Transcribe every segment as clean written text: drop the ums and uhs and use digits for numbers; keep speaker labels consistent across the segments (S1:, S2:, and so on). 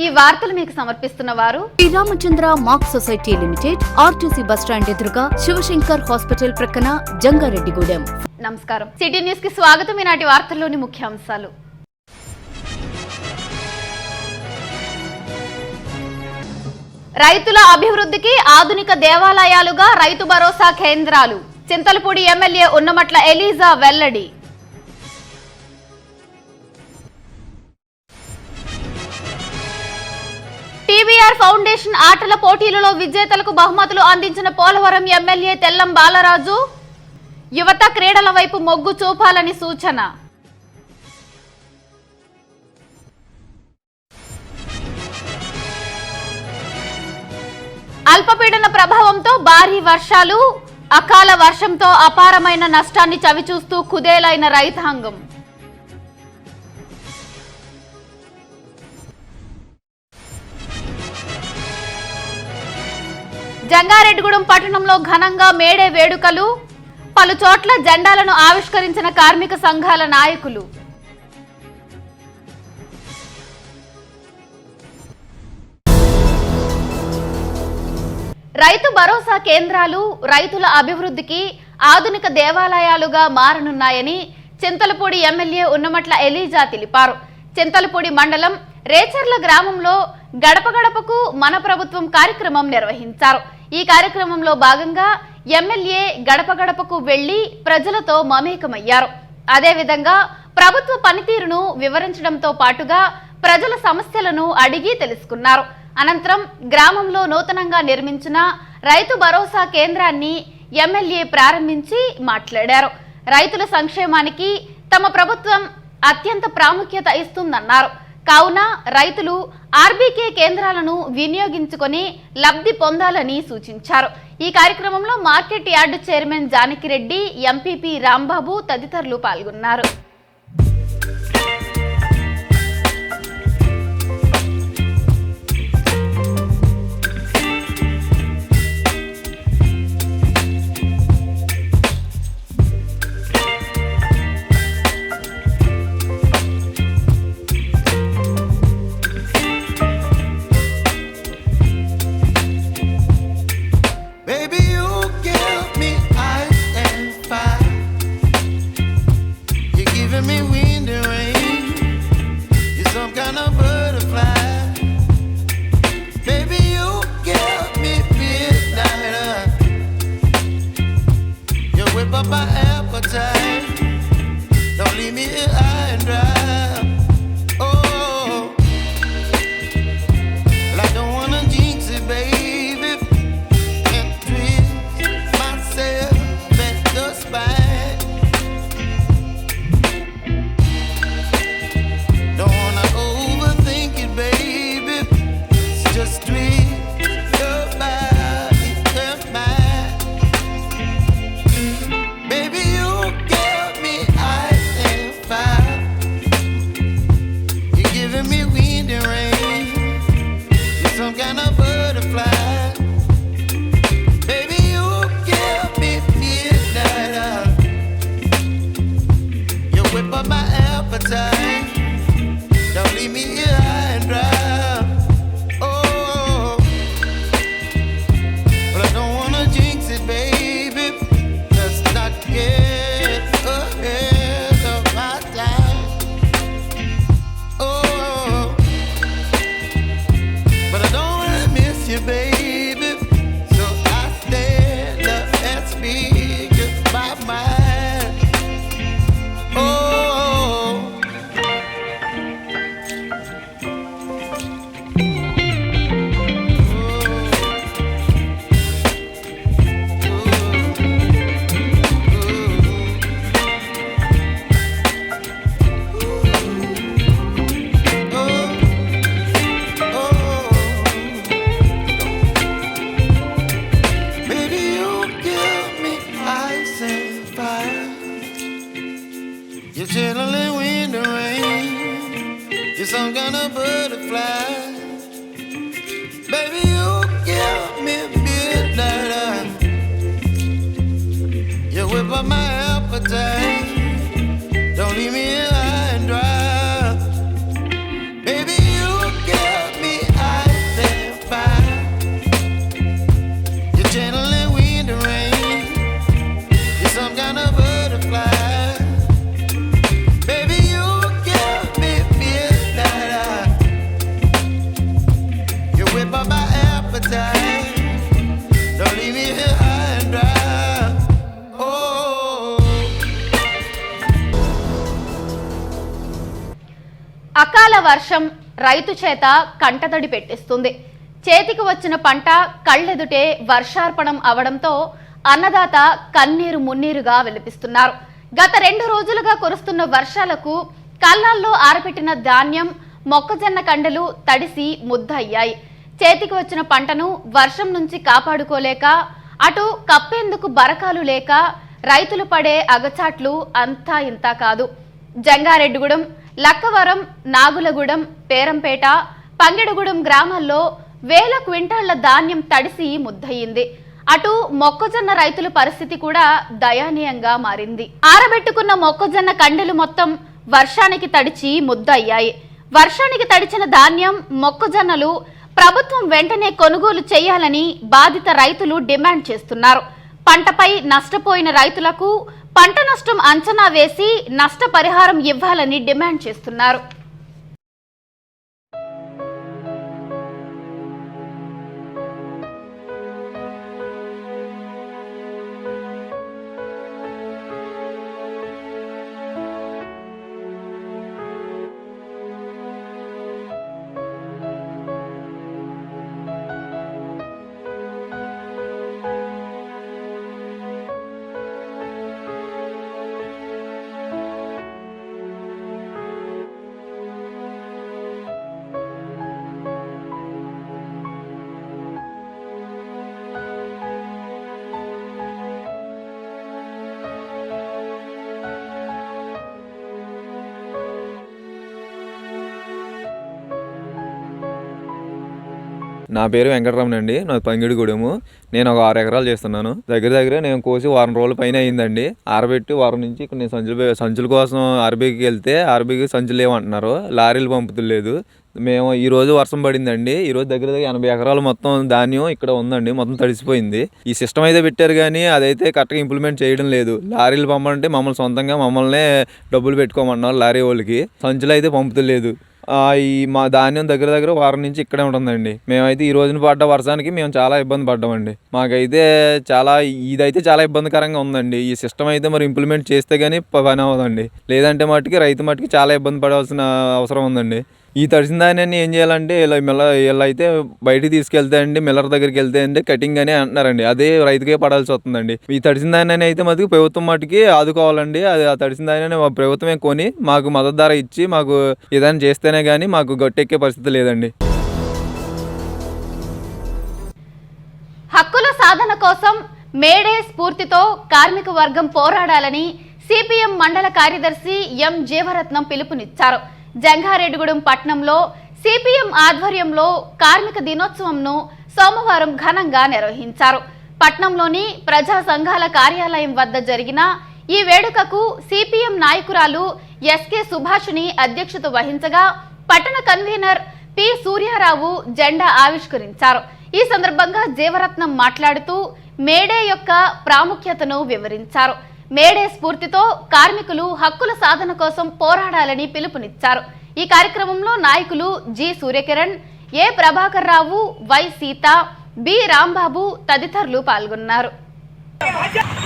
S1: ఈ వార్తలు మీకు సమర్పిస్తున్న వారు
S2: Sriramachandra mark society limited, RTC bus stand ఎదురుగా, శివశంకర్ హాస్పిటల్ ప్రక్కన, జంగారెడ్డిగూడెం.
S1: నమస్కారం. సిటీ న్యూస్ కి స్వాగతం. ఈనాటి వార్తల్లోని ముఖ్యాంశాలు. రైతుల అభివృద్ధికి ఆధునిక దేవాలయాలుగా రైతు భరోసా కేంద్రాలు. చింతలపూడి ఎమ్మెల్యే ఉన్నమట్ల ఎలీజా వెల్లడి. టీబీఆర్ ఫౌండేషన్ ఆటల పోటీలలో విజేతలకు బహుమతులు అందించిన పోలవరం ఎమ్మెల్యే తెల్లం బాలరాజు. యువత క్రీడల వైపు మొగ్గు చూపాలని సూచన. అల్పపీడన ప్రభావంతో భారీ వర్షాలు, అకాల వర్షంతో అపారమైన నష్టాన్ని చవిచూస్తూ కుదేలైన రైతాంగం. జంగారెడ్డిగూడెం పట్టణంలో ఘనంగా మేడే వేడుకలు, పలు చోట్ల జెండాలను ఆవిష్కరించిన కార్మిక సంఘాల నాయకులు. రైతు భరోసా కేంద్రాలు రైతుల అభివృద్ధికి ఆధునిక దేవాలయాలుగా మారనున్నాయని చింతలపూడి ఎమ్మెల్యే ఉన్నమట్ల ఎలీజా తెలిపారు. చింతలపూడి మండలం రేచర్ల గ్రామంలో గడప గడపకు మన ప్రభుత్వం కార్యక్రమం నిర్వహించారు. ఈ కార్యక్రమంలో భాగంగా ఎమ్మెల్యే గడప గడపకు వెళ్లి ప్రజలతో మమేకమయ్యారు. అదేవిధంగా ప్రభుత్వ పనితీరును వివరించడంతో పాటుగా ప్రజల సమస్యలను అడిగి తెలుసుకున్నారు. అనంతరం గ్రామంలో నూతనంగా నిర్మించిన రైతు భరోసా కేంద్రాన్ని ఎమ్మెల్యే ప్రారంభించి మాట్లాడారు. రైతుల సంక్షేమానికి తమ ప్రభుత్వం అత్యంత ప్రాముఖ్యత ఇస్తుందన్నారు. కావున రైతులు ఆర్బీకే కేంద్రాలను వినియోగించుకొని లబ్ధి పొందాలని సూచించారు. ఈ కార్యక్రమంలో market yard chairman Janaki Reddy, MPP Rambabu తదితరులు పాల్గొన్నారు.
S3: Don't leave me high and dry. Baby, you give me
S1: అకాల వర్షం రైతు చేత కంటతడి పెట్టిస్తుంది. చేతికి వచ్చిన పంట కళ్ళెదుటే వర్షార్పణం అవడంతో అన్నదాత కన్నీరు మున్నీరుగా విలపిస్తున్నారు. గత 2 రోజులుగా కురుస్తున్న వర్షాలకు కళ్ళల్లో ఆరబెట్టిన ధాన్యం, మొక్కజొన్న కండలు తడిసి ముద్ద అయ్యాయి. చేతికి వచ్చిన పంటను వర్షం నుంచి కాపాడుకోలేక, అటు కప్పేందుకు బరకాలు లేక రైతులు పడే అగచాట్లు అంతా ఇంతా కాదు. జంగారెడ్డిగూడెం, లక్కవరం, నాగులగూడెం, పేరంపేట, పంగిడిగూడెం గ్రామాల్లో వేల క్వింటాళ్ల ధాన్యం తడిసి ముద్దయింది. అటు మొక్కజొన్న రైతుల పరిస్థితి కూడా దయనీయంగా మారింది. ఆరబెట్టుకున్న మొక్కజొన్న కండెలు మొత్తం వర్షానికి తడిచి ముద్ద అయ్యాయి. వర్షానికి తడిచిన ధాన్యం, మొక్కజొన్నలు ప్రభుత్వం వెంటనే కొనుగోలు చేయాలని బాధిత రైతులు డిమాండ్ చేస్తున్నారు. పంటపై నష్టపోయిన రైతులకు పంట నష్టం అంచనా వేసి నష్టపరిహారం ఇవ్వాలని డిమాండ్ చేస్తున్నారు.
S3: నా పేరు వెంకటరమణ అండి. నాది పంగిడిగూడెము. నేను ఒక 6 ఎకరాలు చేస్తున్నాను. దగ్గర నేను కోసి వారం రోజుల పైన అయిందండి. ఆరబెట్టి వారం నుంచి ఇక్కడ నేను సంచుల కోసం ఆర్బీకి వెళ్తే ఆర్బీకి సంచులు లేవంటున్నారు. లారీలు పంపుతులేదు. మేము ఈరోజు వర్షం పడిందండి. ఈరోజు దగ్గర 80 ఎకరాలు మొత్తం ధాన్యం ఇక్కడ ఉందండి. మొత్తం తడిసిపోయింది. ఈ సిస్టమ్ అయితే పెట్టారు కానీ అదైతే కరెక్ట్గా ఇంప్లిమెంట్ చేయడం లేదు. లారీలు పంపమంటే మమ్మల్ని డబ్బులు పెట్టుకోమన్నారు లారీ వాళ్ళకి. సంచులు అయితే పంపుతులేదు. మా ధాన్యం దగ్గర వారం నుంచి ఇక్కడే ఉంటుందండి. మేమైతే ఈ రోజున పడ్డ వర్షానికి మేము చాలా ఇబ్బంది పడ్డామండి. మాకైతే ఇదైతే చాలా ఇబ్బందికరంగా ఉందండి. ఈ సిస్టమ్ అయితే మరి ఇంప్లిమెంట్ చేస్తే కానీ పని అవ్వదండి. లేదంటే మట్టుకి రైతు మట్టుకి చాలా ఇబ్బంది పడాల్సిన అవసరం ఉందండి. ఈ తడిసిన ధాన్యాన్ని ఏం చేయాలంటే ఇలా అయితే బయటికి తీసుకెళ్తే అండి, మిల్లర్ దగ్గరికి వెళ్తే అండి కటింగ్ అని అంటున్నారండి. అదే రైతుకే పడాల్సి వస్తుందండి. ఈ తడిసిన ధాన్యాన్ని అయితే మటుకు ప్రభుత్వం మటుకి ఆదుకోవాలండి. అది ఆ తడిసిన ధాన్యాన్ని ప్రభుత్వమే కొని మాకు మద్దతు ధర ఇచ్చి మాకు ఏదైనా చేస్తేనే కానీ మాకు గట్టెక్కే పరిస్థితి లేదండి.
S1: హక్కుల సాధన కోసం మేడే స్ఫూర్తితో కార్మిక వర్గం పోరాడాలని సిపిఎం మండల కార్యదర్శి ఎం జీవరత్నం పిలుపునిచ్చారు. జంగారెడ్డిగూడెం పట్టణంలో సిపిఎం ఆధ్వర్యంలో కార్మిక దినోత్సవంను సోమవారం ఘనంగా నిర్వహించారు. పట్నంలోని ప్రజా సంఘాల కార్యాలయం వద్ద జరిగిన ఈ వేడుకకు సిపిఎం నాయకురాలు ఎస్కే సుభాషిణి అధ్యక్షత వహించగా పట్టణ కన్వీనర్ పి సూర్యారావు జెండా ఆవిష్కరించారు. ఈ సందర్భంగా జీవరత్నం మాట్లాడుతూ మేడే యొక్క ప్రాముఖ్యతను వివరించారు. మేడే స్ఫూర్తితో కార్మికులు హక్కుల సాధన కోసం పోరాడాలని పిలుపునిచ్చారు. ఈ కార్యక్రమంలో నాయకులు G Suryakiran, A Prabhakar Rao, Y Sita, B Rambabu తదితరులు పాల్గొన్నారు.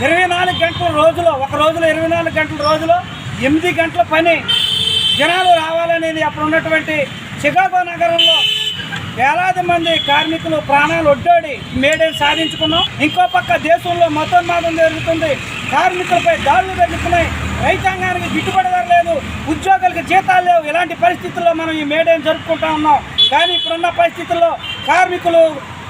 S4: 24 గంటల రోజులో, ఒక రోజులో 24 గంటల రోజులో 8 గంటల పని జనాలు రావాలనేది అప్పుడు ఉన్నటువంటి చికాగో నగరంలో వేలాది మంది కార్మికులు ప్రాణాలు ఒడ్డోడి మేడే సాధించుకున్నాం. ఇంకో పక్క దేశంలో మతోన్మాదం జరుగుతుంది. కార్మికులపై దాడులు జరుగుతున్నాయి. రైతాంగానికి గిట్టుబడి ధర లేదు, ఉద్యోగులకు జీతాలు లేవు. ఇలాంటి పరిస్థితుల్లో మనం ఈ మేడేని జరుపుకుంటా ఉన్నాం. కానీ ఇప్పుడున్న పరిస్థితుల్లో కార్మికులు,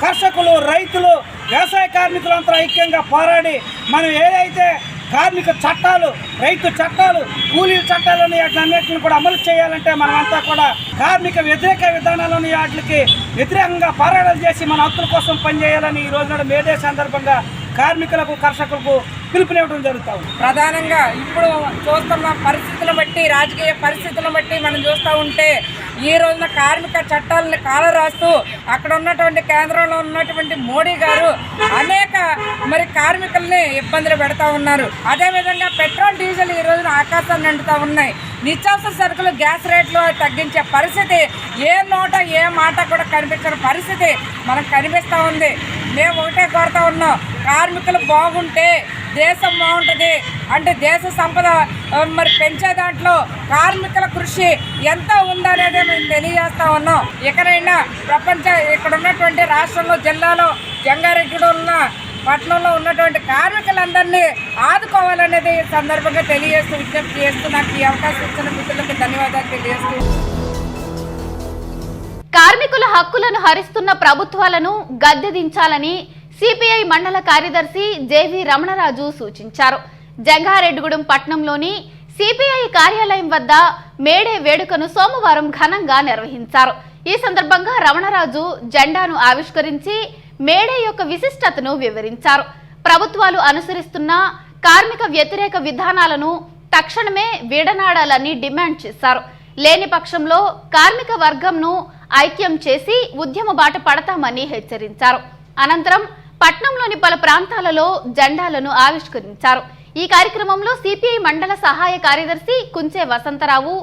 S4: కర్షకులు, రైతులు, వ్యవసాయ కార్మికులు అంతా ఐక్యంగా పోరాడి మనం ఏదైతే కార్మిక చట్టాలు, రైతు చట్టాలు, కూలీల చట్టాలని వాటిని కూడా అమలు చేయాలంటే మనమంతా కూడా కార్మిక వ్యతిరేక విధానాలని వాటికి వ్యతిరేకంగా పోరాటాలు చేసి మన హక్కుల కోసం పనిచేయాలని ఈ రోజున మేడే సందర్భంగా కార్మికులకు, కర్షకులకు పిలుపునివ్వడం జరుగుతాం.
S5: ప్రధానంగా ఇప్పుడు చూస్తున్న పరిస్థితులను బట్టి, రాజకీయ పరిస్థితులను బట్టి మనం చూస్తూ ఉంటే ఈ రోజున కార్మిక చట్టాలను కాలరాస్తూ అక్కడ ఉన్నటువంటి కేంద్రంలో ఉన్నటువంటి మోడీ గారు అనేక కార్మికుల్ని ఇబ్బందులు పెడతా ఉన్నారు. అదేవిధంగా పెట్రోల్, డీజిల్ ఈ రోజున ఆకాశాన్ని అంటుతూ ఉన్నాయి. నిత్యావసర సరుకులు, గ్యాస్ రేట్లు తగ్గించే పరిస్థితి ఏ నోట ఏ మాట కూడా కనిపించిన పరిస్థితి మనకు కనిపిస్తూ ఉంది. మేము ఒకటే కోరుతా ఉన్నాం, కార్మికులు బాగుంటే దేశం బాగుంటుంది. అంటే దేశ సంపద మరి పెంచే దాంట్లో కార్మికుల కృషి ఎంత ఉందనేది మేము తెలియజేస్తా ఉన్నాం. ఎక్కడైనా ఇక్కడ ఉన్నటువంటి రాష్ట్రంలో, జిల్లాలో, జంగారెడ్డిలో ఉన్న పట్టణంలో ఉన్నటువంటి కార్మికులందరినీ ఆదుకోవాలనేది సందర్భంగా తెలియజేస్తూ విజ్ఞప్తి చేస్తూ నాకు ఈ అవకాశం ఇచ్చిన మిత్రులకు ధన్యవాదాలు తెలియజేస్తూ,
S1: కార్మికుల హక్కులను హరిస్తున్న ప్రభుత్వాలను గద్దెదించాలని సిపిఐ మండల కార్యదర్శి జేవి రమణరాజు సూచించారు. జంగారెడ్డిగూడెం పట్టణంలోని సిపిఐ కార్యాలయం వద్ద మేడే వేడుకను సోమవారం ఘనంగా నిర్వహించారు. ఈ సందర్భంగా రమణరాజు జెండాను ఆవిష్కరించి మేడే యొక్క విశిష్టతను వివరించారు. ప్రభుత్వాలు అనుసరిస్తున్న కార్మిక వ్యతిరేక విధానాలను తక్షణమే విడనాడాలని డిమాండ్ చేశారు. లేని పక్షంలో కార్మిక వర్గంను ఐక్యం చేసి ఉద్యమ బాట పడతామని హెచ్చరించారు. అనంతరం పట్నంలోని పలు ప్రాంతాలలో జెండాలను ఆవిష్కరించారు. ఈ కార్యక్రమంలో సిపిఐ మండల సహాయ కార్యదర్శి కుంచే వసంతరావు,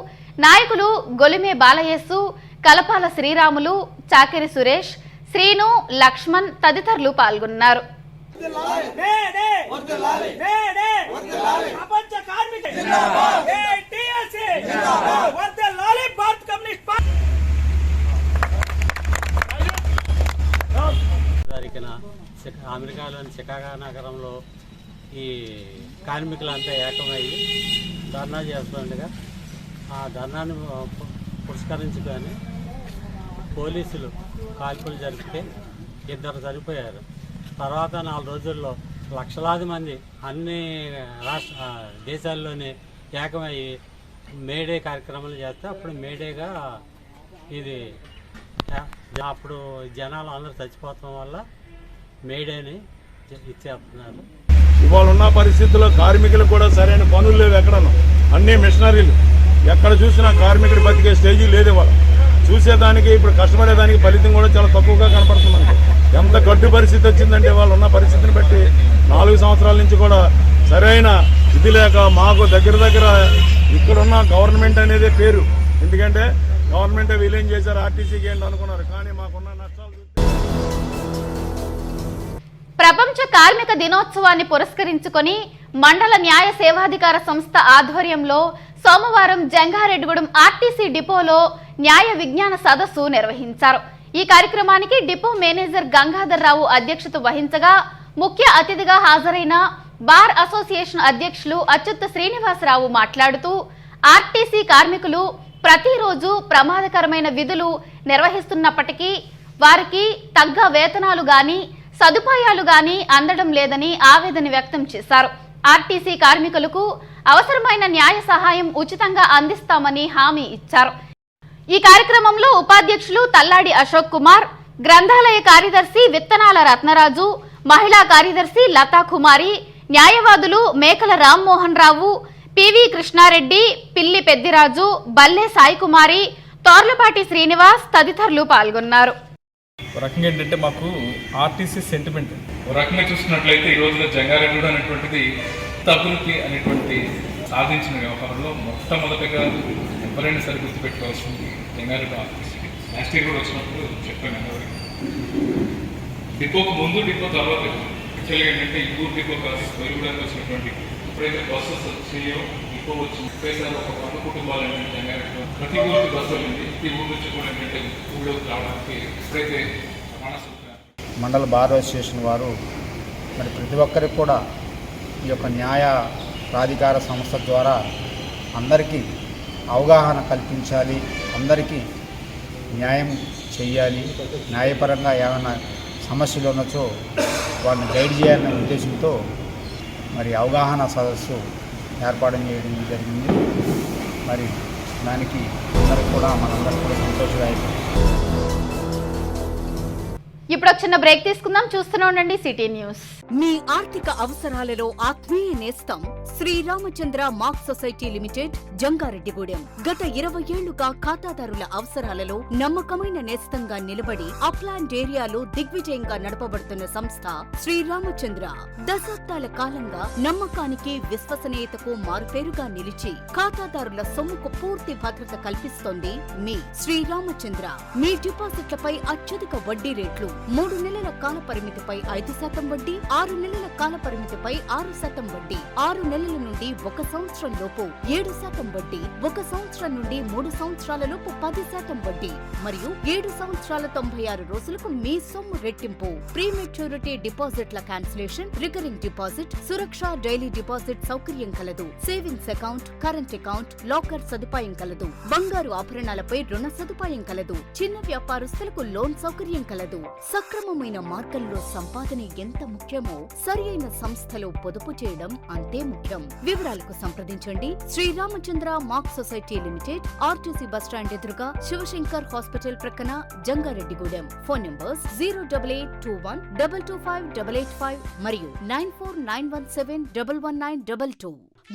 S1: నాయకులు గొలిమే బాలయేసు, కలపాల శ్రీరాములు, చాకిరి సురేష్, శ్రీను, లక్ష్మణ్ తదితరులు పాల్గొన్నారు.
S6: అమెరికాలోని చికాగో నగరంలో ఈ కార్మికులంతా ఏకమయ్యి ధర్నా చేస్తుండగా ఆ ధర్నాను పురస్కరించుకొని పోలీసులు కాల్పులు జరిపితే 2 చనిపోయారు. తర్వాత 4 రోజుల్లో లక్షలాది మంది అన్ని దేశాల్లోనే ఏకమయ్యి మేడే కార్యక్రమాలు చేస్తే అప్పుడు మేడేగా ఇది అప్పుడు జనాలు అందరూ చచ్చిపోవటం వల్ల మేడేని ఇచ్చేస్తున్నారు.
S7: ఇవాళ ఉన్న పరిస్థితుల్లో కార్మికులు కూడా సరైన పనులు లేవు. ఎక్కడన్నా అన్ని మిషనరీలు, ఎక్కడ చూసినా కార్మికుడు బతికే స్టేజీ లేదు. ఇవాళ చూసేదానికి, ఇప్పుడు కష్టపడేదానికి ఫలితం కూడా చాలా తక్కువగా కనపడుతుంది. ఎంత గడ్డు పరిస్థితి వచ్చిందంటే వాళ్ళు ఉన్న పరిస్థితిని బట్టి 4 సంవత్సరాల నుంచి కూడా సరైన ఇది లేక మాకు దగ్గర ఇక్కడున్న గవర్నమెంట్ అనేది పేరు. ఎందుకంటే గవర్నమెంటే విలీనం చేశారు, ఆర్టీసీకి ఏంటి అనుకున్నారు. కానీ మాకున్న నష్టాలు
S1: ప్రపంచ కార్మిక దినోత్సవాన్ని పురస్కరించుకొని మండల న్యాయ సేవాధికార సంస్థ ఆధ్వర్యంలో సోమవారం జంగారెడ్డిగూడెం ఆర్టీసీ డిపోలో న్యాయ విజ్ఞాన సదస్సు నిర్వహించారు. ఈ కార్యక్రమానికి డిపో మేనేజర్ గంగాధర్ రావు అధ్యక్షత వహించగా ముఖ్య అతిథిగా హాజరైన బార్ అసోసియేషన్ అధ్యక్షులు అచ్యుత శ్రీనివాసరావు మాట్లాడుతూ ఆర్టీసీ కార్మికులు ప్రతిరోజు ప్రమాదకరమైన విధులు నిర్వహిస్తున్నప్పటికీ వారికి తగ్గ వేతనాలు గాని సదుపాయాలు గాని అందడం లేదని ఆవేదన వ్యక్తం చేశారు. ఆర్టీసీ కార్మికులకు అవసరమైన న్యాయ సహాయం ఉచితంగా అందిస్తామని హామీ ఇచ్చారు. ఈ కార్యక్రమంలో ఉపాధ్యక్షులు తల్లాడి అశోక్ కుమార్, గ్రంథాలయ కార్యదర్శి విత్తనాల రత్నరాజు, మహిళా కార్యదర్శి లతా కుమారి, న్యాయవాదులు మేకల రామ్మోహన్ రావు, పివి కృష్ణారెడ్డి, పిల్లి పెద్దిరాజు, బల్లె సాయి కుమారి, తోర్లపాటి శ్రీనివాస్ తదితరులు పాల్గొన్నారు.
S8: ఒక రకంగా ఏంటంటే మాకు ఆర్టీసీ సెంటిమెంట్, ఒక రకంగా చూసుకున్నట్లయితే ఈ రోజున జంగారెడ్డి అనేటువంటిది అభివృద్ధి అనేటువంటి సాధించిన వ్యవహారంలో మొట్టమొదటిగా ఎవరైనా సరి గుర్తుపెట్టుకోవాల్సింది జంగారెడ్డి ఆర్టీసీ. లాస్ట్ ఇయర్ కూడా వచ్చినప్పుడు చెప్పాను ఎవరికి డిపోకు ముందు, డిపో తర్వాత యాక్చువల్గా ఏంటంటే ఈ ఊరు డిపో కాదు వెలుగుడానికి వచ్చినటువంటి ఎప్పుడైతే బస్సెస్ వచ్చాయో డిపో వచ్చి ఒకేసారి ఒక 100 కుటుంబాలు ఏంటంటే జంగారెడ్డి ప్రతి ఊరికి బస్సు వెళ్ళింది. ఈ ఊరు నుంచి కూడా ఏంటంటే ఊళ్ళోకి రావడానికి ఎప్పుడైతే
S9: మండల బార్ అసోసియేషన్ వారు మరి ప్రతి ఒక్కరికి కూడా ఈ యొక్క న్యాయ ప్రాధికార సంస్థ ద్వారా అందరికీ అవగాహన కల్పించాలి, అందరికీ న్యాయం చేయాలి, న్యాయపరంగా ఏమైనా సమస్యలు ఉన్నచో వాళ్ళని గైడ్ చేయాలనే ఉద్దేశంతో మరి అవగాహన సదస్సు ఏర్పాటు చేయడం జరిగింది. మరి దానికి అందరికీ కూడా మనందరికీ కూడా సంతోషదాయకం.
S1: ఇప్పుడు ఒక చిన్న బ్రేక్ తీసుకుందాం. చూస్తూనే ఉండండి సిటీ న్యూస్.
S2: మీ ఆర్థిక అవసరాలలో ఆత్మీయ నేస్తం శ్రీరామచంద్ర మాక్ సొసైటీ లిమిటెడ్ జంగారెడ్డిగూడెం. గత 20 ఏళ్లుగా ఖాతాదారుల అవసరాలలో నమ్మకమైన నేస్తంగా నిలబడి అప్లాండ్ ఏరియాలో దిగ్విజయంగా నడపబడుతున్న సంస్థ శ్రీరామచంద్ర. దశాబ్దాల కాలంగా నమ్మకానికి, విశ్వసనీయతకు మారుపేరుగా నిలిచి ఖాతాదారుల సొమ్ముకు పూర్తి భద్రత కల్పిస్తోంది మీ శ్రీరామచంద్ర. మీ డిపాజిట్లపై అత్యధిక వడ్డీ రేట్లు, 3 నెలల కాల పరిమితిపై 5% వడ్డీ, 6 నెలల కాల పరిమితిపై 6% వడ్డీ, 6 నెలల నుండి 1 సంవత్సరం లోపు 7% వడ్డీ, 1 సంవత్సరం నుండి 3 సంవత్సరాల లోపు 10% వడ్డీ మరియు 7 సంవత్సరాల 96 రోజులకు మీ సొమ్ము రెట్టింపు. ప్రీ మెచ్యూరిటీ డిపాజిట్ల క్యాన్సిలేషన్, రికరింగ్ డిపాజిట్, సురక్ష డైలీ డిపాజిట్ సౌకర్యం కలదు. Savings account, current account, locker సదుపాయం కలదు. బంగారు ఆభరణాలపై రుణ సదుపాయం కలదు. చిన్న వ్యాపారస్తులకు లోన్ సౌకర్యం కలదు. సక్రమమైన మార్గంలో సంపాదన ఎంత ముఖ్యమో సరియైన సంస్థలో పొదుపు చేయడం అంతే ముఖ్యం. వివరాలకు సంప్రదించండి. Sriramachandra mark society limited, RTC bus stand ఎదురుగా, శివశంకర్ హాస్పిటల్ ప్రక్కన, జంగారెడ్డిగూడెం. ఫోన్ నంబర్స్ 08821 225 885 మరియు 94917 11922.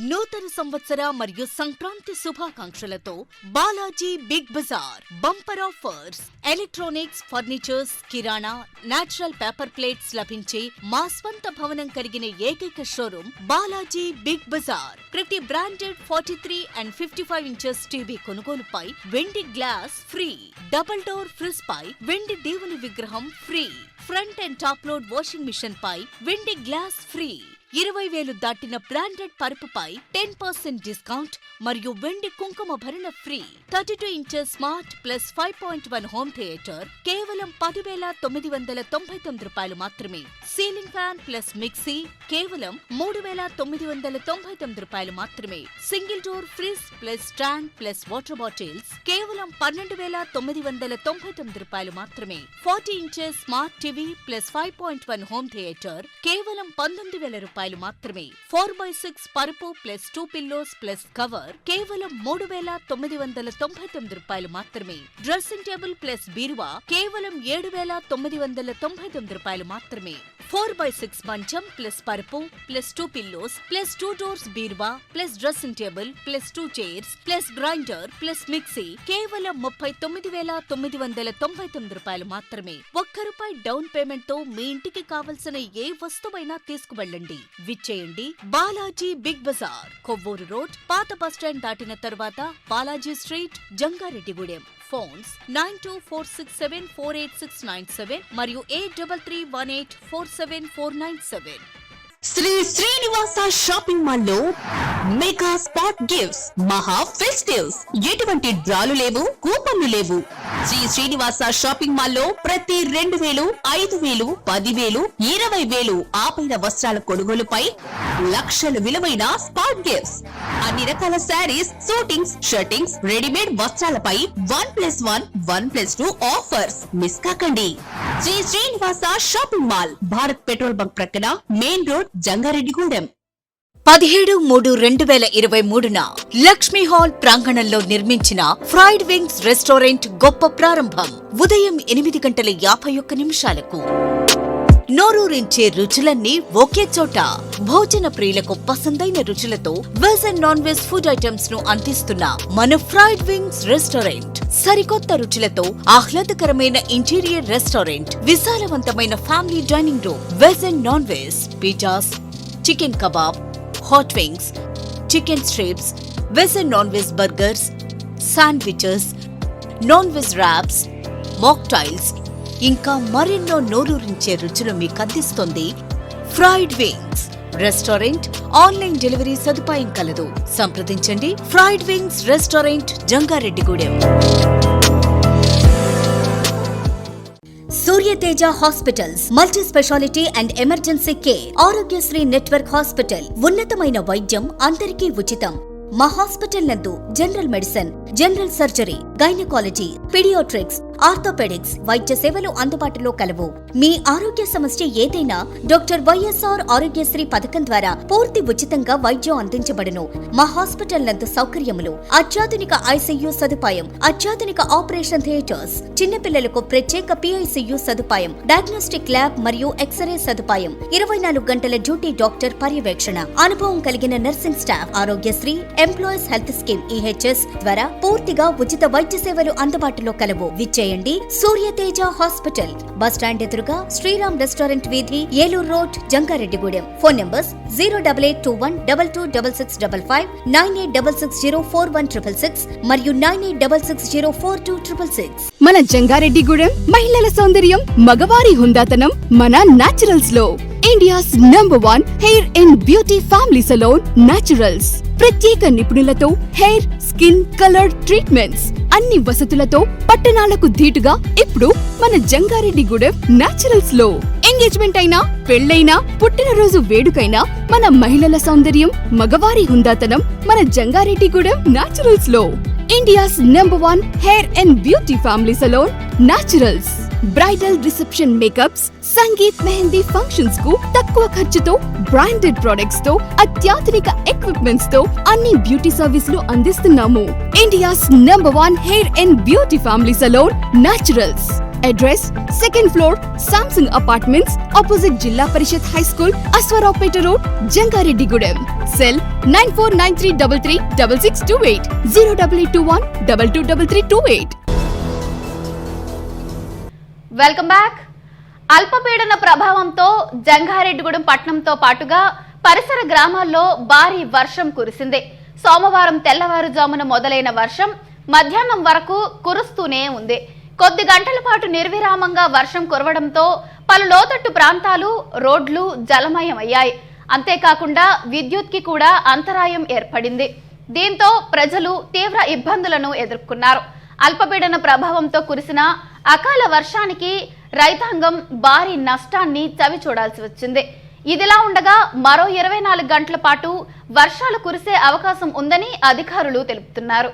S2: నూతన సంవత్సర మరియు సంక్రాంతి శుభాకాంక్షలతో Balaji big bazaar bumper offers. Electronics, furnitures, కిరాణా, నేచురల్ పేపర్ ప్లేట్స్ లభించే మా స్వంత భవనం కలిగిన ఏకైక షోరూమ్ బాలాజీ బిగ్ బజార్. ప్రతి బ్రాండెడ్ 43 and 55 ఇంచెస్ టీవీ కొనుగోలుపై వెండి glass free. Double door fridge పై వెండి దేవుని విగ్రహం free. Front and top load washing machine పై వెండి గ్లాస్ ఫ్రీ. 20,000 దాటిన బ్రాండెడ్ పరుపుపై 10% డిస్కౌంట్ మరియు వెండి కుంకుమ భరణ free. 32 inches smart plus 5.1 home theatre కేవలం 10,999 రూపాయలు మాత్రమే. సీలింగ్ ఫ్యాన్ ప్లస్ మిక్సీ కేవలం 3,999 రూపాయలు మాత్రమే. Single door fridge plus stand plus water bottles కేవలం 12,999 రూపాయలు మాత్రమే. 40 inches smart TV plus 5.1 home theatre కేవలం 19,000 రూపాయలు మాత్రమే. 4x6 పరుపు ప్లస్ 2 పిల్లోస్ ప్లస్ కవర్ కేవలం 3,999 రూపాయలు మాత్రమే. డ్రెస్సింగ్ టేబుల్ ప్లస్ బీరువా కేవలం 7,999 రూపాయలు మాత్రమే. 4x6 మంచం ప్లస్ పరుపు ప్లస్ 2 పిల్లోస్ ప్లస్ 2 డోర్స్ బీరువా plus dressing table plus 2 chairs plus grinder plus mixie కేవలం 39,999 రూపాయలు మాత్రమే. ₹1 డౌన్ పేమెంట్ తో మీ ఇంటికి కావలసిన ఏ వస్తువైనా తీసుకువెళ్ళండి. విచ్చేయండి బాలాజీ బిగ్ బజార్, కొవ్వూరు రోడ్, పాత బస్టాండ్ దాటిన తరువాత, బాలాజీ స్ట్రీట్, జంగారెడ్డిగూడెం. ఫోన్స్ 9246748697 మరియు 8331847497.
S10: శ్రీ శ్రీనివాస షాపింగ్ మాల్ లో మెగా స్పాట్ గిఫ్ట్స్, మహా ఫెస్టివ్స్. ఎటువంటి డ్రాలు లేవు, కూపన్లు లేవు. శ్రీ శ్రీనివాస షాపింగ్ మాల్ లో ప్రతి 2,000, 5,000, 10,000, 20,000 ఆపైన వస్త్రాల కొనుగోలుపై లక్షల విలువైన స్పాట్ గిఫ్ట్స్. అన్ని రకాల శారీస్, సూటింగ్స్, షర్టింగ్స్, రెడీమేడ్ వస్త్రాలపై 1+1, 1+2 ఆఫర్స్. మిస్ కాకండి. Sri Srinivasa shopping mall, Bharat petrol bunk ప్రక్కన, మెయిన్ రోడ్, జంగారెడ్డిగూడెం.
S2: 17/3/2023న లక్ష్మీ హాల్ ప్రాంగణంలో నిర్మించిన ఫ్రైడ్ వింగ్స్ రెస్టారెంట్ గొప్ప ప్రారంభం. ఉదయం 8:51 నోరూరించే రుచులన్నీ ఒకే చోట. భోజన ప్రియులకు పసందైన రుచులతో veg and non veg food items ను అందిస్తున్న మన ఫ్రైడ్ వింగ్స్ రెస్టారెంట్. సరికొత్త రుచులతో ఆహ్లాదకరమైన ఇంటీరియర్ రెస్టారెంట్, విశాలవంతమైన family dining room, veg and non veg, pizzas, chicken kebab, hot wings, chicken strips, veg and non veg burgers, sandwiches, non veg wraps, mocktails, ఇంకా మరెన్నో నోరూరించే రుచులు మీకు అందిస్తుంది fried wings restaurant. Online delivery సదుపాయం కలదు. సంప్రదించండి. Fried wings restaurant, Jangareddygudem. Suryateja hospitals, multi speciality and emergency care. Aarogyasri network hospital. ఉన్నతమైన వైద్యం అందరికీ ఉచితం. మా హాస్పిటల్ నందు general medicine, general surgery, gynaecology, paediatrics, orthopaedics వైద్య సేవలు అందుబాటులో కలవు. మీ ఆరోగ్య సమస్య ఏదైనా డాక్టర్ వైఎస్ఆర్ ఆరోగ్యశ్రీ పథకం ద్వారా పూర్తి ఉచితంగా వైద్యం అందించబడును. మా హాస్పిటల్ నందు సౌకర్యములు: అత్యాధునిక ఐసీయూ సదుపాయం, అత్యాధునిక ఆపరేషన్ థియేటర్స్, చిన్నపిల్లలకు ప్రత్యేక PICU సదుపాయం, డయాగ్నోస్టిక్ ల్యాబ్ మరియు ఎక్స్రే సదుపాయం, 24 గంటల డ్యూటీ డాక్టర్ పర్యవేక్షణ, అనుభవం కలిగిన nursing staff. Aarogyasri employees health scheme EHS ద్వారా పూర్తిగా ఉచిత వైద్య సేవలు అందుబాటులో అందుబాటులో కలవు. విచ్చేయండి సూర్యతేజ హాస్పిటల్, బస్టాండ్ ఎదురుగా శ్రీరామ్ రెస్టారెంట్ వీధి, Eluru road, Jangareddygudem. Phone numbers 08821226655, 9866041666 మరియు 9866042666.
S11: మన జంగారెడ్డిగూడెం మహిళల సౌందర్యం, మగవారి హుందాతనం మన న్యాచురల్స్ లో. India's #1 hair and beauty family salon naturals. ప్రత్యేక నిపుణులతో హెయిర్, స్కిన్ కలర్ ట్రీట్మెంట్స్, అన్ని వసతులతో పట్టణాలకు ధీటుగా ఇప్పుడు మన జంగారెడ్డిగూడెం న్యాచురల్స్ లో. ఎంగేజ్మెంట్ అయినా, పెళ్లైనా, పుట్టినరోజు వేడుకైనా మన మహిళల సౌందర్యం, మగవారి హుందాతనం మన జంగారెడ్డిగూడెం న్యాచురల్స్ లో. India's #1 hair and beauty family salon naturals. Bridal reception makeups, sangeet, mehndi functions కు తక్కువ ఖర్చుతో బ్రాండెడ్ ప్రొడక్ట్స్ తో, అత్యాధునిక ఎక్విప్మెంట్స్ తో అన్ని బ్యూటీ సర్వీసులు అందిస్తున్నాము. India's #1 hair and beauty family salon naturals. Address 2nd floor, Samsung apartments, opposite zilla parishad high school, Aswaraopeta road, Jangareddygudem. Cell 9493336628, 08821223328.
S1: Welcome back. అల్పపీడన ప్రభావంతో జంగారెడ్డిగూడెం పట్టణంతో పాటుగా పరిసర గ్రామాల్లో భారీ వర్షం కురిసింది. సోమవారం తెల్లవారుజామున మొదలైన వర్షం మధ్యాహ్నం వరకు కురుస్తూనే ఉంది. కొద్ది గంటల పాటు నిర్విరామంగా వర్షం కురవడంతో పలు లోతట్టు ప్రాంతాలు, రోడ్లు జలమయమయ్యాయి. అంతేకాకుండా విద్యుత్కి కూడా అంతరాయం ఏర్పడింది. దీంతో ప్రజలు తీవ్ర ఇబ్బందులను ఎదుర్కొన్నారు. అల్పపీడన ప్రభావంతో కురిసిన అకాల వర్షానికి రైతాంగం భారీ నష్టాన్ని చవిచూడాల్సి వచ్చింది. ఇదిలా ఉండగా మరో 24 గంటల పాటు వర్షాలు కురిసే అవకాశం ఉందని అధికారులు తెలుపుతున్నారు.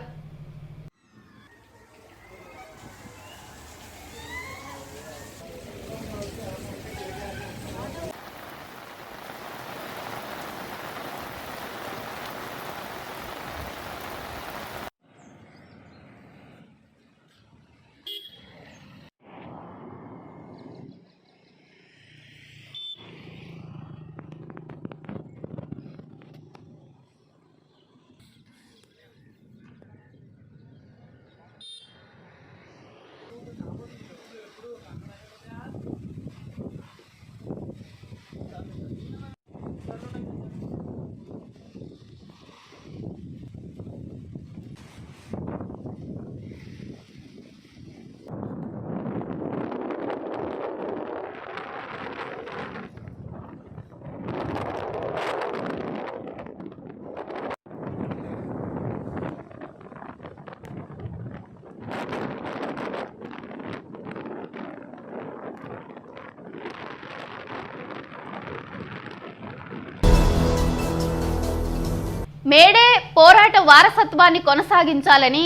S1: మేడే పోరాట వారసత్వాన్ని కొనసాగించాలని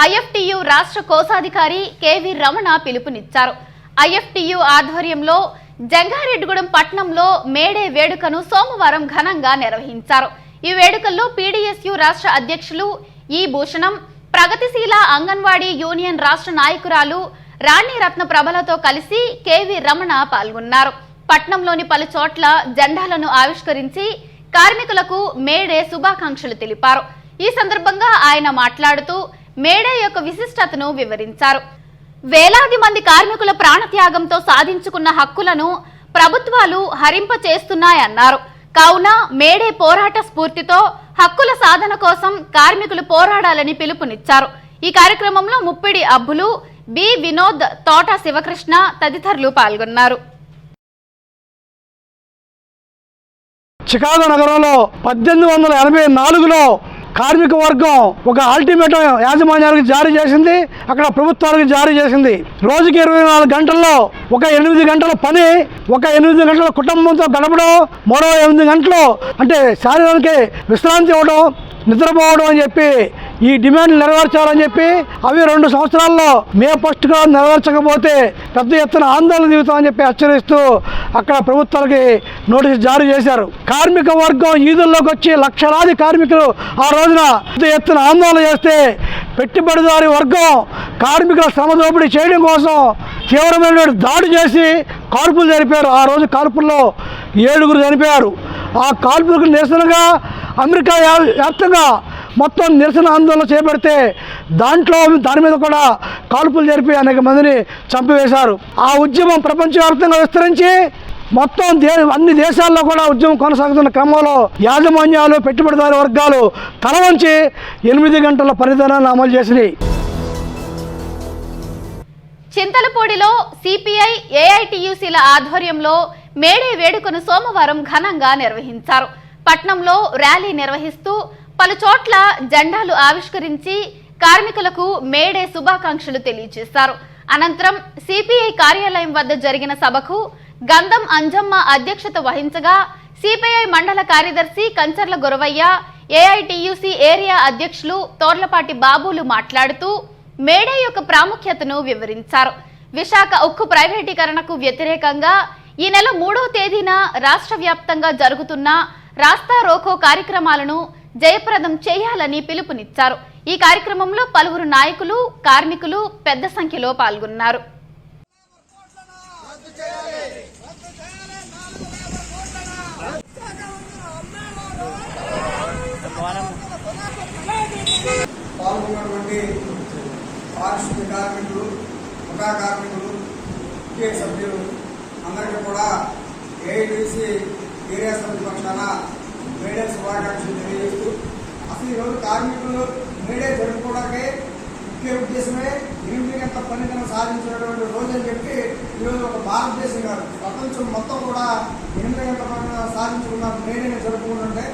S1: ఐఎఫ్టియు రాష్ట్ర కోశాధికారి కేవి రమణ పిలుపునిచ్చారు. ఐఎఫ్టియు ఆధ్వర్యంలో జంగారెడ్డిగూడెం పట్టణంలో మేడే వేడుకను సోమవారం ఘనంగా నిర్వహించారు. ఈ వేడుకల్లో పీడీఎస్యు రాష్ట్ర అధ్యక్షులు ఈ భూషణం, ప్రగతిశీల అంగన్వాడీ యూనియన్ రాష్ట్ర నాయకురాలు రాణి రత్న ప్రభలతో కలిసి కేవి రమణ పాల్గొన్నారు. పట్టణంలోని పలు చోట్ల జెండాలను ఆవిష్కరించి కార్మికులకు మేడే శుభాకాంక్షలు తెలిపారు. ఈ సందర్భంగా ఆయన మాట్లాడుతూ మేడే యొక్క విశిష్టతను వివరించారు. వేలాది మంది కార్మికుల ప్రాణత్యాగంతో సాధించుకున్న హక్కులను ప్రభుత్వాలు హరింప చేస్తున్నాయన్నారు. కావున మేడే పోరాట స్ఫూర్తితో హక్కుల సాధన కోసం కార్మికులు పోరాడాలని పిలుపునిచ్చారు. ఈ కార్యక్రమంలో ముప్పిడి అబ్బులు, బి వినోద్, తోట శివకృష్ణ తదితరులు పాల్గొన్నారు.
S4: చికాగో నగరంలో 1884లో కార్మిక వర్గం ఒక అల్టిమేటం యాజమాన్యానికి జారీ చేసింది. అక్కడ ప్రభుత్వానికి జారీ చేసింది. రోజుకి 24 గంటల్లో ఒక 8 గంటల పని, ఒక 8 గంటల కుటుంబంతో గడపడం, మరో 8 గంటలు అంటే శారీరానికి విశ్రాంతి ఇవ్వడం, నిద్రపోవడం అని చెప్పి ఈ డిమాండ్లు నెరవేర్చాలని చెప్పి అవి 2 సంవత్సరాల్లో మే 1గా నెరవేర్చకపోతే పెద్ద ఎత్తున ఆందోళన దిగుతామని చెప్పి హెచ్చరిస్తూ అక్కడ ప్రభుత్వాలకి నోటీసు జారీ చేశారు. కార్మిక వర్గం ఈదుల్లోకి వచ్చి లక్షలాది కార్మికులు ఆ రోజున పెద్ద ఎత్తున ఆందోళన చేస్తే పెట్టుబడిదారి వర్గం కార్మికుల శ్రమ దోపిడీ చేయడం కోసం తీవ్రమైన దాడి చేసి కాల్పులు జరిపారు. ఆ రోజు కాల్పుల్లో 7 చనిపోయారు. ఆ కాల్పులకు నిరసనగా అమెరికా వ్యాప్తంగా మొత్తం నిరసన ఆందోళన చేపడితే దాని మీద కూడా కాల్పులు జరిపి అనేక మందిని చంపివేశారు. ఆ ఉద్యమం ప్రపంచవ్యాప్తంగా విస్తరించి మొత్తం అన్ని దేశాల్లో కూడా ఉద్యమం కొనసాగుతున్న క్రమంలో యాజమాన్యాలు, పెట్టుబడిదారు వర్గాలు తల వంచి 8 గంటల పనిదినాన్ని అమలు చేసినాయి.
S1: చింతలపూడిలో సిపిఐ, ఏఐటియుసిల ఆధ్వర్యంలో మేడే వేడుకను సోమవారం ఘనంగా నిర్వహించారు. పట్నంలో ర్యాలీ నిర్వహిస్తూ పలు చోట్ల జెండాలు ఆవిష్కరించి కార్మికులకు మేడే శుభాకాంక్షలు తెలియజేశారు. అనంతరం సిపిఐ కార్యాలయం వద్ద జరిగిన సభకు గంధం అంజమ్మ అధ్యక్షత వహించగా సిపిఐ మండల కార్యదర్శి కంచర్ల గురవయ్య, ఏఐటియుసి ఏరియా అధ్యక్షులు తోర్లపాటి బాబులు మాట్లాడుతూ మేడే యొక్క ప్రాముఖ్యతను వివరించారు. విశాఖ ఉక్కు ప్రైవేటీకరణకు వ్యతిరేకంగా ఈ నెల 3వ తేదీన రాష్ట్ర వ్యాప్తంగా జరుగుతున్న రాస్తా రోకో కార్యక్రమాలను జయప్రదం చేయాలని పిలుపునిచ్చారు. ఈ కార్యక్రమంలో పలువురు నాయకులు, కార్మికులు పెద్ద సంఖ్యలో పాల్గొన్నారు.
S12: పాల్గొన్నటువంటి పారిశుద్ధ్య కార్మికులు, ముఠా కార్మికులు, ముఖ్య సభ్యులు అందరికీ కూడా ఏఐటీసీ ఏరియా సమితి పక్షాన మేడే శుభాకాంక్షలు తెలియజేస్తూ, అసలు ఈరోజు కార్మికులు మేడే జరుపుకోవడానికి ముఖ్య ఉద్దేశమే 8 గంటల పనిదినం సాధించినటువంటి రోజు అని చెప్పి ఈరోజు ఒక భారతదేశం కాదు, ప్రపంచం మొత్తం కూడా 8 గంటల పనిదినం సాధించుకున్న మేడేని జరుపుకుంటుంటే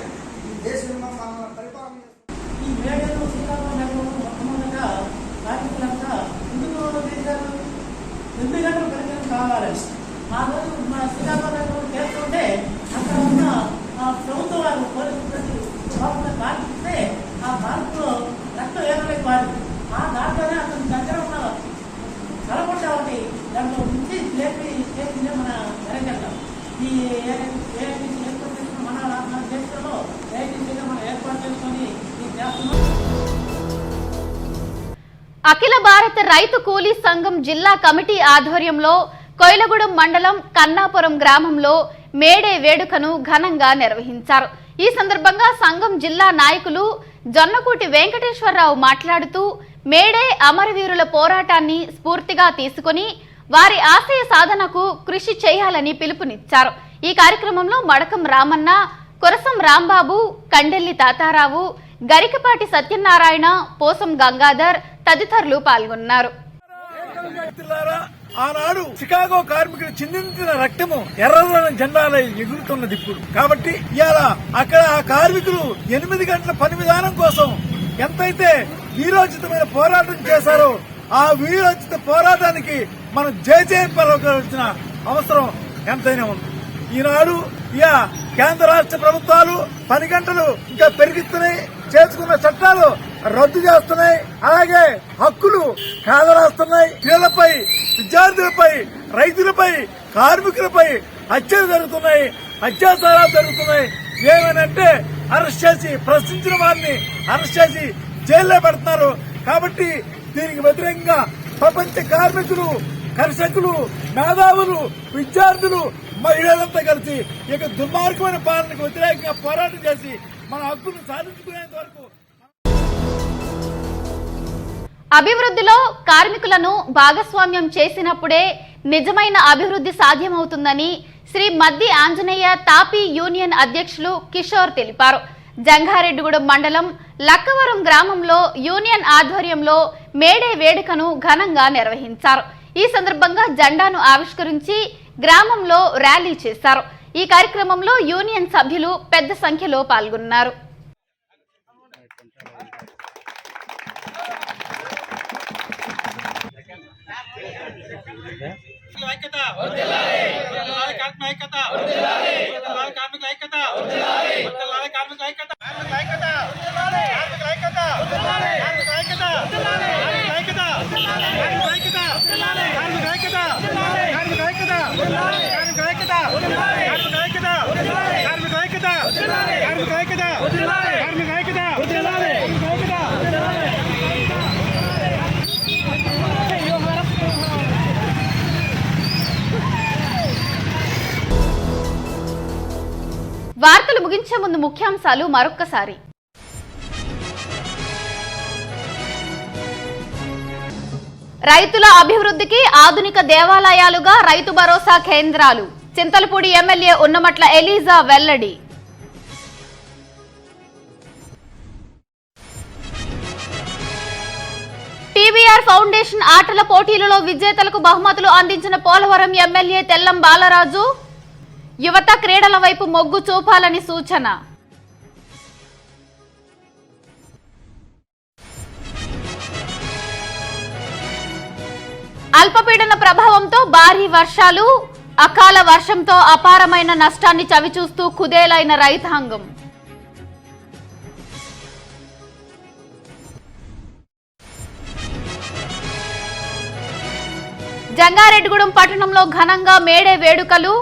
S12: ఈ దేశంలో మన పరిపాలన
S13: ఈ మేడలో శ్రీకాకుళం నగరంలో మొట్టమొదటిగా కార్మికులంతా ఎందుకు చేశారు? 8 గంటల పనిదినం కావాలని ఆ రోజు మా శ్రీకాకుళం నగరంలో చేస్తుంటే అక్కడ ఉన్న ప్రభుత్వ వారు పోలీసు బాధిస్తే ఆ బాధితులో రక్తం ఏమలేక వాడు ఆ దాంట్లోనే అతని దగ్గర ఉన్న కలపడ్డ ఒకటి దాంట్లో నుంచి చేసిందే మన ఎరగంట. ఈ ఏఐటీసీ ఏర్పాటు చేసుకున్న మన దేశంలో ఏఐటీసీగా మనం ఏర్పాటు చేసుకొని
S1: అఖిల భారత రైతు కూలీ సంఘం జిల్లా కమిటీ ఆధ్వర్యంలో కొయిలగూడెం మండలం కన్నాపురం గ్రామంలో మేడే వేడుకను ఘనంగా నిర్వహించారు. ఈ సందర్భంగా సంఘం జిల్లా నాయకులు జొన్నకూటి వెంకటేశ్వరరావు మాట్లాడుతూ మేడే అమరవీరుల పోరాటాన్ని స్ఫూర్తిగా తీసుకుని వారి ఆశయ సాధనకు కృషి చేయాలని పిలుపునిచ్చారు. ఈ కార్యక్రమంలో మడకం రామన్న, కొరసం రాంబాబు, కండెల్లి తాతారావు, గరికపాటి సత్యనారాయణ, పోసం గంగాధర్ తదితరులు పాల్గొన్నారు.
S4: ఆనాడు చికాగో కార్మికులు చిందించిన రక్తము ఎర్రని జెండాలై ఎగురుతున్నది ఇప్పుడు. కాబట్టి ఇవాళ అక్కడ ఆ కార్మికులు 8 గంటల పని విధానం కోసం ఎంతైతే వీరోచితమైన పోరాటం చేశారో ఆ వీరోచిత పోరాటానికి మనం జయ పలకాల్సిన అవసరం ఎంతైనా ఉంది. ఈనాడు కేంద్ర రాష్ట్ర ప్రభుత్వాలు 10 గంటలు ఇంకా పెరిగిస్తున్నాయి, చేసుకున్న చట్టాలు రద్దు చేస్తున్నాయి, అలాగే హక్కులు కాదరాస్తున్నాయి. పిల్లలపై, విద్యార్థులపై, రైతులపై, కార్మికులపై హత్యలు జరుగుతున్నాయి, అత్యాచారాలు జరుగుతున్నాయి. ఏమనంటే అరెస్ట్ చేసి ప్రశ్నించిన వారిని అరెస్ట్ చేసి జైల్లో పెడుతున్నారు. కాబట్టి దీనికి వ్యతిరేకంగా ప్రపంచ కార్మికులు, కర్షకులు, మేధావులు, విద్యార్థులు, మహిళలంతా కలిసి ఇక దుర్మార్గమైన పాలనకు వ్యతిరేకంగా పోరాటం చేసి మన హక్కును సాధించుకునేంత వరకు
S1: అభివృద్ధిలో కార్మికులను భాగస్వామ్యం చేసినప్పుడే నిజమైన అభివృద్ధి సాధ్యమవుతుందని శ్రీ మద్ది ఆంజనేయ తాపీ యూనియన్ అధ్యక్షులు కిషోర్ తెలిపారు. జంగారెడ్డిగూడెం మండలం లక్కవరం గ్రామంలో యూనియన్ ఆధ్వర్యంలో మేడే వేడుకను ఘనంగా నిర్వహించారు. ఈ సందర్భంగా జెండాను ఆవిష్కరించి గ్రామంలో ర్యాలీ చేశారు. ఈ కార్యక్రమంలో యూనియన్ సభ్యులు పెద్ద సంఖ్యలో పాల్గొన్నారు. వార్తలు ముగించే ముందు ముఖ్యాంశాలు మరొక్కసారి. రైతుల అభివృద్ధికి ఆధునిక దేవాలయాలుగా రైతు భరోసా కేంద్రాలు. చింతలపూడి ఎమ్మెల్యే ఉన్నమట్ల ఎలీజా వెల్లడి. టీబీఆర్ ఫౌండేషన్ ఆటల పోటీలలో విజేతలకు బహుమతులు అందించిన పోలవరం ఎమ్మెల్యే తెల్లం బాలరాజు. యువత క్రీడల వైపు మొగ్గు చూపాలని సూచన. అల్పపీడన ప్రభావంతో భారీ వర్షాలు, అకాల వర్షంతో అపారమైన నష్టాన్ని చవిచూస్తూ కుదేలైన రైతాంగం. జంగారెడ్డిగూడెం పట్టణంలో ఘనంగా మేడే వేడుకలు.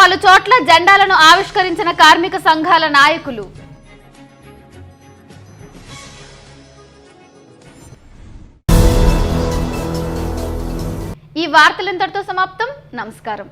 S1: పలు చోట్ల జెండాలను ఆవిష్కరించిన కార్మిక సంఘాల నాయకులు. ఈ వార్తలు ఇంతటితో సమాప్తం. నమస్కారం.